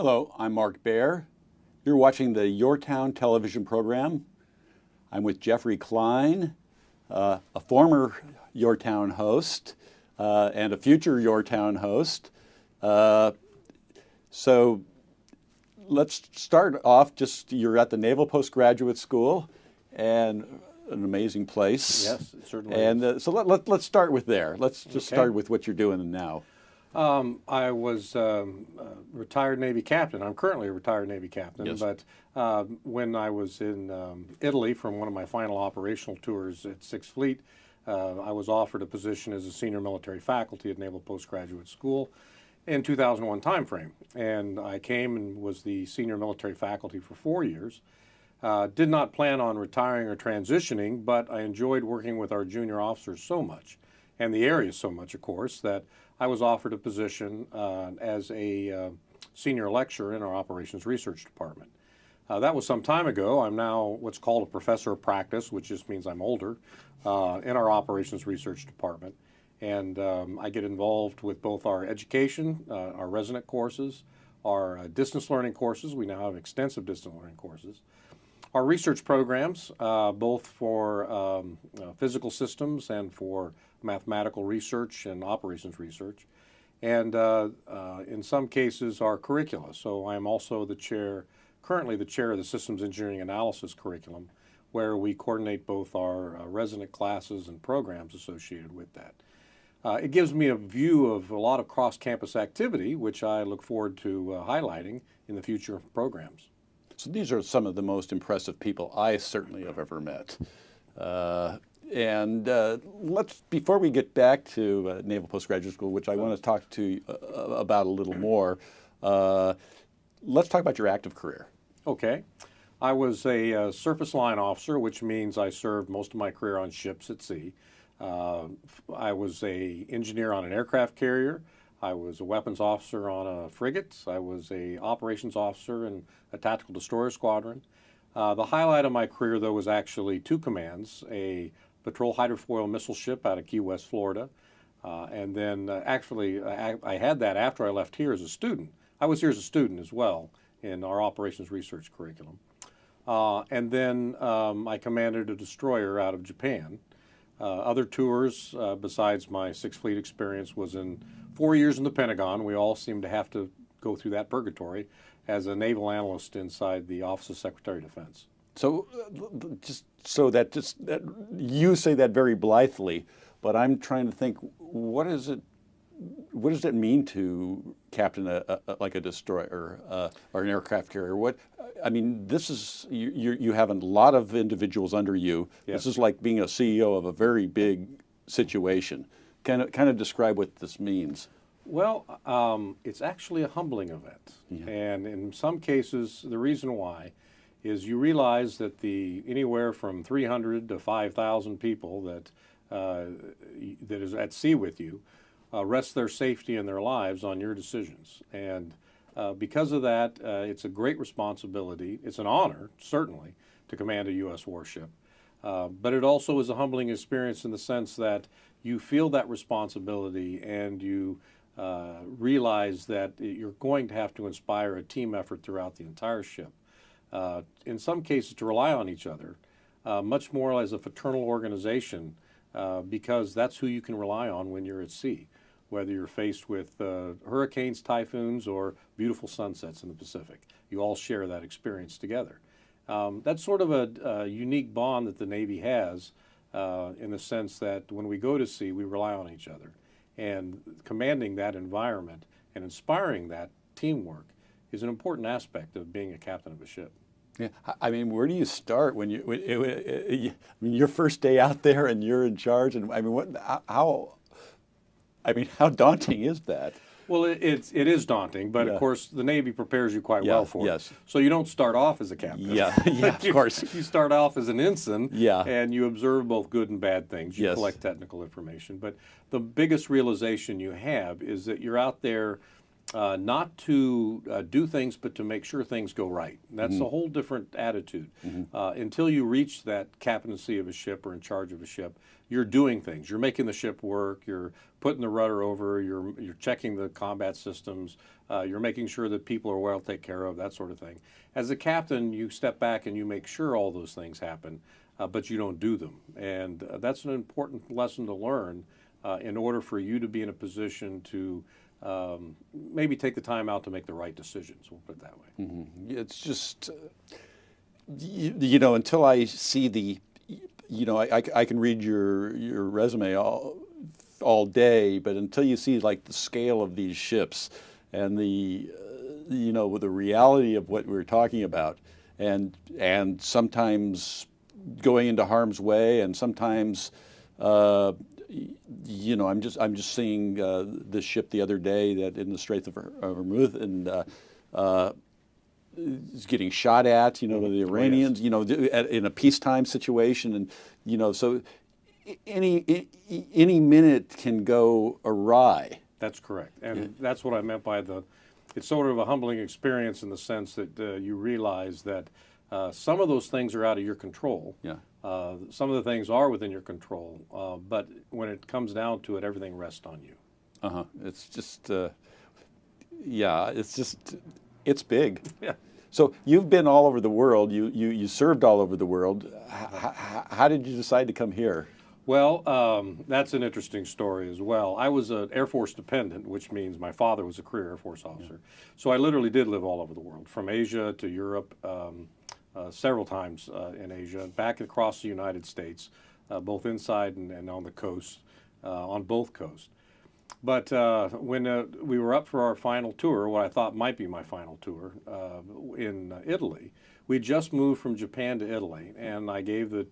Hello, I'm Mark Baer. You're watching the YourTown television program. I'm with Jeffrey Kline, a former YourTown host and a future YourTown host. So let's start off, you're at the Naval Postgraduate School, and an amazing place. Yes, it certainly is. So let's start with there. Let's just start with what you're doing now. I was a retired Navy captain. I'm currently a retired Navy captain, Yes. but when I was in Italy from one of my final operational tours at 6th Fleet, I was offered a position as a senior military faculty at Naval Postgraduate School in 2001 timeframe. And I came and was the senior military faculty for 4 years. Did not plan on retiring or transitioning, but I enjoyed working with our junior officers so much, and the area so much, of course, that I was offered a position as a senior lecturer in our operations research department. That was some time ago. I'm now what's called a professor of practice, which just means I'm older, in our operations research department. And I get involved with both our education, our resident courses, our distance learning courses. We now have extensive distance learning courses. Our research programs, both for physical systems and for mathematical research and operations research, and in some cases our curricula. So I am also currently the chair of the Systems Engineering Analysis curriculum, where we coordinate both our resident classes and programs associated with that. It gives me a view of a lot of cross-campus activity, which I look forward to highlighting in the future programs. So these are some of the most impressive people I certainly have ever met. Before we get back to Naval Postgraduate School, which I want to talk to you about a little more, let's talk about your active career. Okay. I was a surface line officer, which means I served most of my career on ships at sea. I was an engineer on an aircraft carrier. I was a weapons officer on a frigate. I was an operations officer in a tactical destroyer squadron. The highlight of my career, though, was actually two commands: a patrol hydrofoil missile ship out of Key West, Florida, and then I had that after I left here as a student. I was here as a student as well in our operations research curriculum. And then I commanded a destroyer out of Japan. Other tours besides my 6th Fleet experience was in 4 years in the Pentagon. We all seem to have to go through that purgatory as a naval analyst inside the Office of Secretary of Defense. So you say that very blithely, but I'm trying to think, what does it mean to captain like a destroyer or an aircraft carrier? This is you have a lot of individuals under you. Yes. This is like being a CEO of a very big situation. Kind of describe what this means. Well, it's actually a humbling event, and in some cases, the reason why is you realize that anywhere from 300 to 5,000 people that is at sea with you rest their safety and their lives on your decisions, and because of that, it's a great responsibility. It's an honor, certainly, to command a U.S. warship, but it also is a humbling experience in the sense that you feel that responsibility and you realize that you're going to have to inspire a team effort throughout the entire ship. In some cases, to rely on each other, much more as a fraternal organization, because that's who you can rely on when you're at sea, whether you're faced with hurricanes, typhoons, or beautiful sunsets in the Pacific. You all share that experience together. That's sort of a unique bond that the Navy has in the sense that when we go to sea, we rely on each other. And commanding that environment and inspiring that teamwork is an important aspect of being a captain of a ship. Yeah, I mean, where do you start when your first day out there and you're in charge? And how daunting is that? Well, it is daunting, but of course the Navy prepares you quite well for it. So you don't start off as a captain. Yeah, of course. You start off as an ensign, yeah, and you observe both good and bad things. You collect technical information, but the biggest realization you have is that you're out there not to do things, but to make sure things go right. And that's a whole different attitude. Until you reach that captaincy of a ship or in charge of a ship, you're doing things. You're making the ship work. You're putting the rudder over. You're checking the combat systems. You're making sure that people are well taken care of, that sort of thing. As a captain, you step back and you make sure all those things happen, but you don't do them. And that's an important lesson to learn in order for you to be in a position to maybe take the time out to make the right decisions. We'll put it that way. It's just, you know, until I see the, you know, I can read your resume all day, but until you see like the scale of these ships and the, you know, the reality of what we're talking about, and sometimes going into harm's way, and sometimes, you know, I'm just seeing this ship the other day that in the Straits of Hormuz, and is getting shot at, you know, by the Iranians, you know, in a peacetime situation, and you know, so any minute can go awry. That's correct, and that's what I meant by it's sort of a humbling experience in the sense that you realize that some of those things are out of your control. Yeah. Some of the things are within your control, but when it comes down to it, everything rests on you. It's just, yeah, it's big. Yeah. So you've been all over the world. You served all over the world. How did you decide to come here? Well, that's an interesting story as well. I was an Air Force dependent, which means my father was a career Air Force officer. So I literally did live all over the world, from Asia to Europe, several times in Asia, back across the United States, both inside and on the coast, on both coasts. But when we were up for our final tour, what I thought might be my final tour in Italy, we just moved from Japan to Italy, and I gave the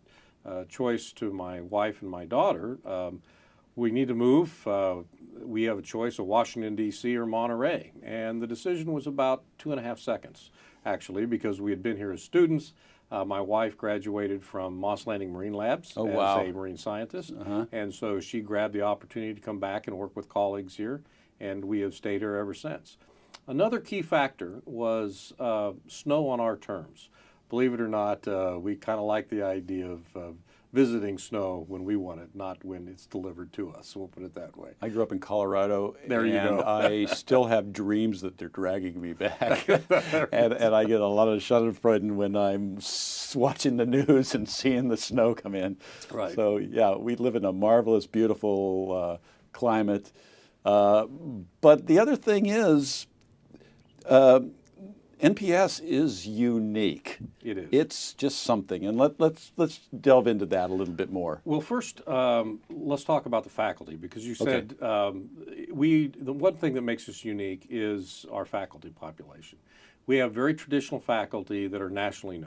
choice to my wife and my daughter. We need to move. We have a choice of Washington, D.C. or Monterey. And the decision was about 2.5 seconds, actually, because we had been here as students. My wife graduated from Moss Landing Marine Labs as a marine scientist. And so she grabbed the opportunity to come back and work with colleagues here, and we have stayed here ever since. Another key factor was snow on our terms. Believe it or not, we kind of like the idea of visiting snow when we want it, not when it's delivered to us. We'll put it that way. I grew up in Colorado, there you go. I still have dreams that they're dragging me back. and I get a lot of schadenfreude when I'm watching the news and seeing the snow come in. Right. So, yeah, we live in a marvelous, beautiful climate. But the other thing is, NPS is unique. It is. It's just something, and let's delve into that a little bit more. Well, first, let's talk about the faculty, because you said the one thing that makes us unique is our faculty population. We have very traditional faculty that are nationally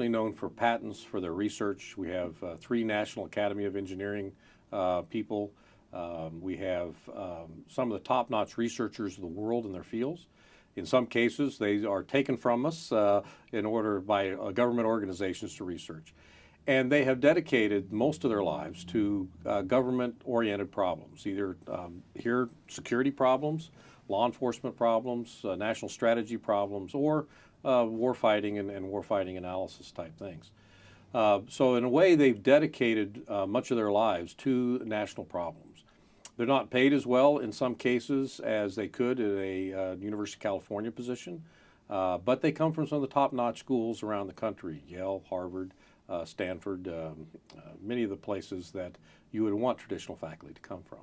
known for patents, for their research. We have 3 National Academy of Engineering people. We have some of the top-notch researchers of the world in their fields. In some cases, they are taken from us in order by government organizations to research. And they have dedicated most of their lives to government-oriented problems, either here security problems, law enforcement problems, national strategy problems, or warfighting and warfighting analysis type things. So in a way, they've dedicated much of their lives to national problems. They're not paid as well in some cases as they could at a University of California position, but they come from some of the top-notch schools around the country, Yale, Harvard, Stanford, many of the places that you would want traditional faculty to come from.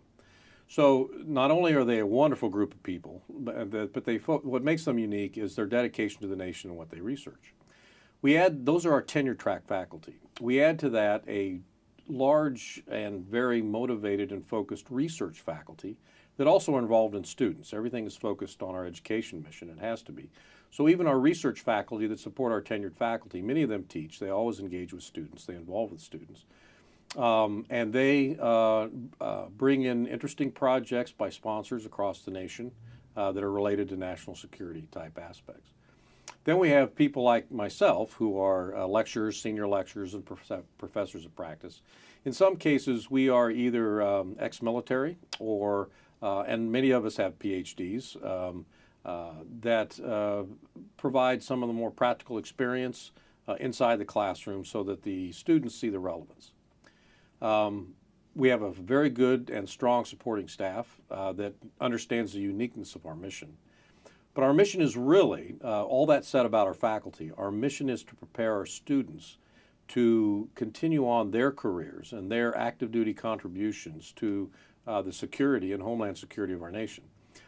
So not only are they a wonderful group of people, but what makes them unique is their dedication to the nation and what they research. Those are our tenure track faculty. We add to that a large and very motivated and focused research faculty that also are involved in students. Everything is focused on our education mission. It has to be. So even our research faculty that support our tenured faculty, many of them teach. They always engage with students. They involve with students. And they bring in interesting projects by sponsors across the nation that are related to national security type aspects. Then we have people like myself who are lecturers, senior lecturers, and professors of practice. In some cases, we are either ex-military or and many of us have PhDs, that provide some of the more practical experience inside the classroom so that the students see the relevance. We have a very good and strong supporting staff that understands the uniqueness of our mission. But our mission is really, all that said about our faculty, our mission is to prepare our students to continue on their careers and their active duty contributions to the security and homeland security of our nation.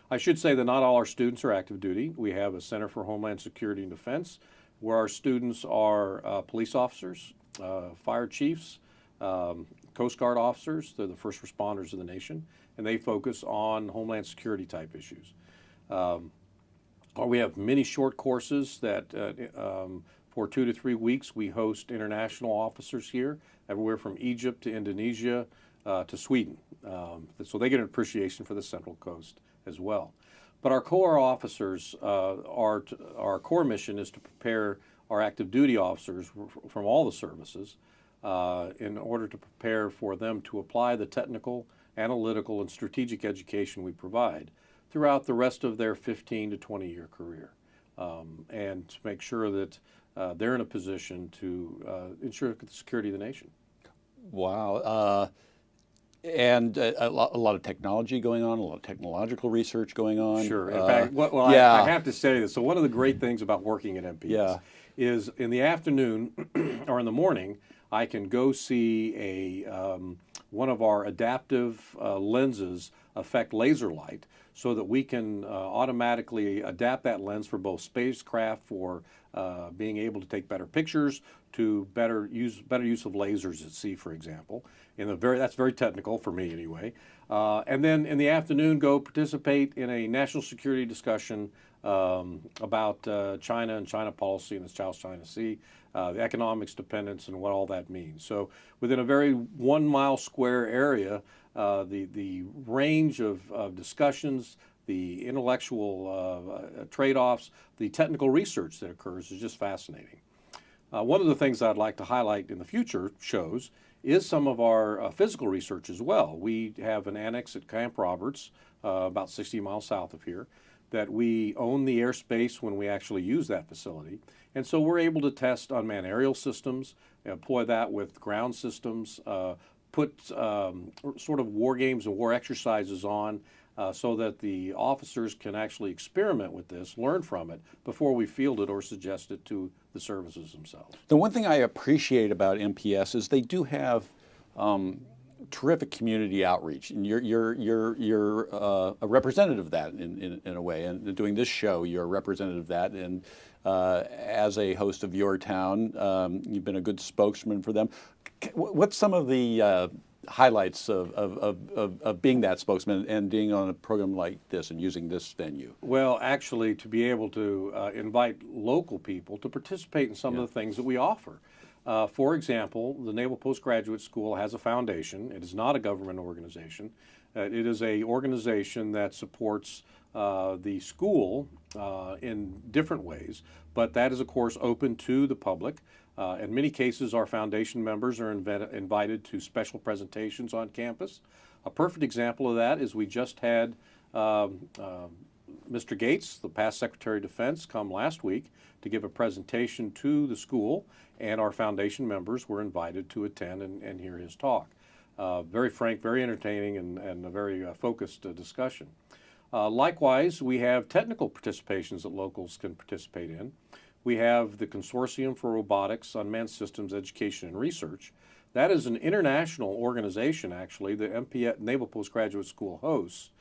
I should say that not all our students are active duty. We have a Center for Homeland Security and Defense where our students are police officers, fire chiefs, Coast Guard officers. They're the first responders of the nation, and they focus on homeland security type issues. We have many short courses that for 2 to 3 weeks we host international officers here, everywhere from Egypt to Indonesia to Sweden. So they get an appreciation for the Central Coast as well. But our core officers, our core mission is to prepare our active duty officers from all the services in order to prepare for them to apply the technical, analytical, and strategic education we provide throughout the rest of their 15 to 20-year career, and to make sure that they're in a position to ensure the security of the nation. Wow. And a lot of technology going on, a lot of technological research going on. Sure. In fact, yeah. I have to say this. So one of the great things about working at MPS is in the afternoon or in the morning, I can go see one of our adaptive lenses affect laser light so that we can automatically adapt that lens for both spacecraft for being able to take better pictures, to better use of lasers at sea, for example. That's very technical for me anyway. And then in the afternoon, go participate in a national security discussion about China and China policy and the South China Sea, the economics dependence and what all that means. So within a very 1 mile square area, the range of discussions, the intellectual trade-offs, the technical research that occurs is just fascinating. One of the things I'd like to highlight in the future shows is some of our physical research as well. We have an annex at Camp Roberts, about 60 miles south of here, that we own the airspace when we actually use that facility. And so we're able to test unmanned aerial systems, employ that with ground systems, put sort of war games and war exercises on so that the officers can actually experiment with this, learn from it, before we field it or suggest it to the services themselves. The one thing I appreciate about MPS is they do have terrific community outreach, and you're a representative of that in a way. And doing this show, you're a representative of that. And as a host of YourTown, you've been a good spokesman for them. What's some of the highlights of being that spokesman and being on a program like this and using this venue? Well, actually, to be able to invite local people to participate in some of the things that we offer. For example, the Naval Postgraduate School has a foundation. It is not a government organization. It is an organization that supports the school in different ways, but that is, of course, open to the public. In many cases, our foundation members are invited to special presentations on campus. A perfect example of that is we just had Mr. Gates, the past Secretary of Defense, come last week to give a presentation to the school, and our foundation members were invited to attend and hear his talk. Very frank, very entertaining, and a very focused discussion. Likewise, we have technical participations that locals can participate in. We have the Consortium for Robotics, Unmanned Systems, Education, and Research. That is an international organization, actually, the Naval Postgraduate School hosts.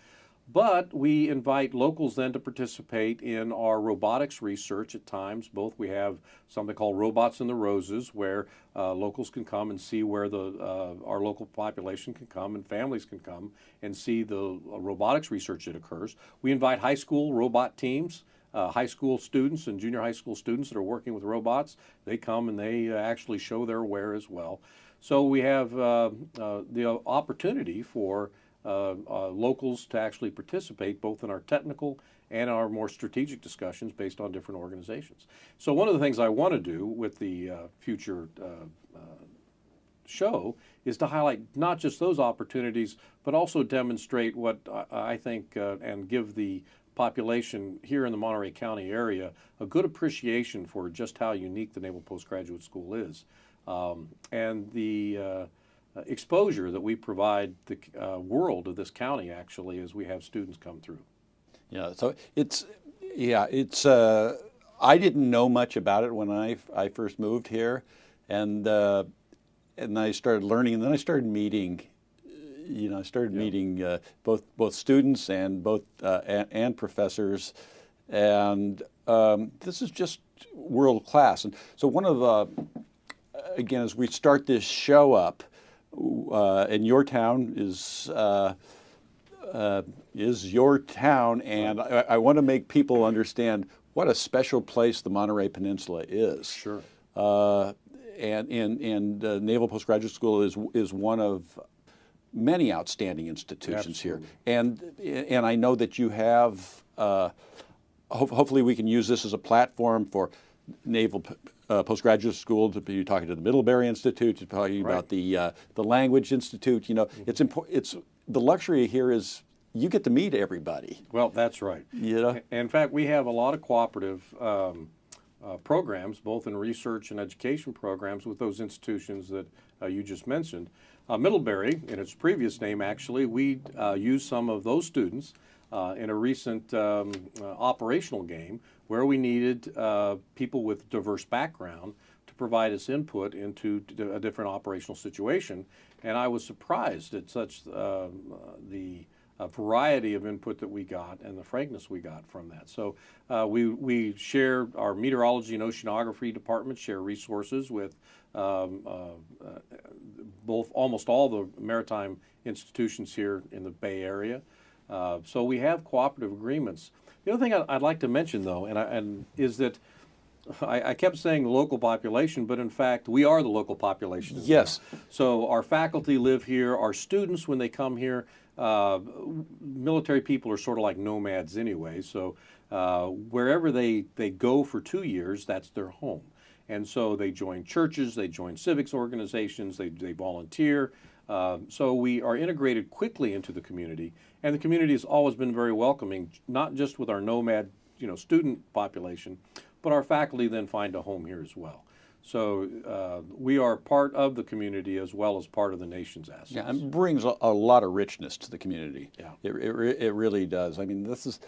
But we invite locals then to participate in our robotics research at times. Both we have something called Robots in the Roses, where locals can come and see where our local population can come and families can come and see the robotics research that occurs. We invite high school robot teams, high school students and junior high school students that are working with robots. They come and they actually show their ware as well. So we have the opportunity for locals to actually participate both in our technical and our more strategic discussions based on different organizations. So one of the things I want to do with the future show is to highlight not just those opportunities, but also demonstrate what I think and give the population here in the Monterey County area a good appreciation for just how unique the Naval Postgraduate School is, and the exposure that we provide the world of this county actually as we have students come through. Yeah, so it's I didn't know much about it when I first moved here, and I started learning, and then I started meeting. I started meeting both students and and professors, and this is just world class. And so one of again, as we start this show up, and YourTown is your town, and I want to make people understand what a special place the Monterey Peninsula is. Sure. And Naval Postgraduate School is one of many outstanding institutions here, and I know that you have. Hopefully, we can use this as a platform for Naval Postgraduate School to be talking to the Middlebury Institute, to talking about the Language Institute. It's important. It's the luxury here is you get to meet everybody. Well, that's right. In fact, we have a lot of cooperative programs, both in research and education programs, with those institutions that you just mentioned. Middlebury, in its previous name, actually, we used some of those students in a recent operational game where we needed people with diverse background to provide us input into a different operational situation. And I was surprised at such the variety of input that we got and the frankness we got from that. So we share, our meteorology and oceanography department share resources with almost all the maritime institutions here in the Bay Area. So we have cooperative agreements. The other thing I'd like to mention, though, is that I kept saying the local population, but in fact, we are the local population. Yes. Well. So our faculty live here. Our students, when they come here, military people are sort of like nomads anyway. So wherever they go for 2 years, that's their home. And so they join churches, they join civics organizations, they volunteer. So we are integrated quickly into the community, and the community has always been very welcoming, not just with our nomad, student population, but our faculty then find a home here as well. So we are part of the community as well as part of the nation's assets. Yeah, and brings a lot of richness to the community. Yeah, it really does. I mean, this is,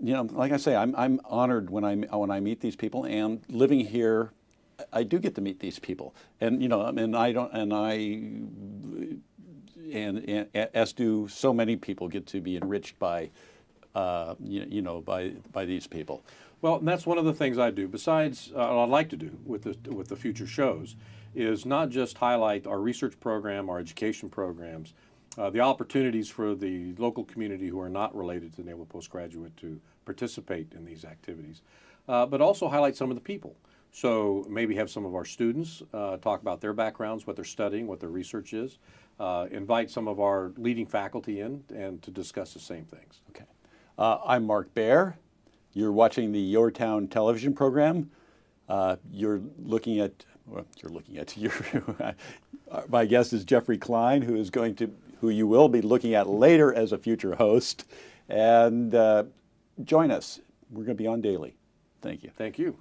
like I say, I'm honored when I meet these people, and living here, I do get to meet these people, and as do so many people, get to be enriched by, by these people. Well, and that's one of the things I do. Besides, what I'd like to do with the future shows, is not just highlight our research program, our education programs, the opportunities for the local community who are not related to Naval Postgraduate to participate in these activities, but also highlight some of the people. So maybe have some of our students talk about their backgrounds, what they're studying, what their research is. Invite some of our leading faculty in and to discuss the same things. Okay. I'm Mark Baer. You're watching the YourTown television program. You're looking at my guest is Jeffrey Kline, who you will be looking at later as a future host. And join us. We're going to be on daily. Thank you. Thank you.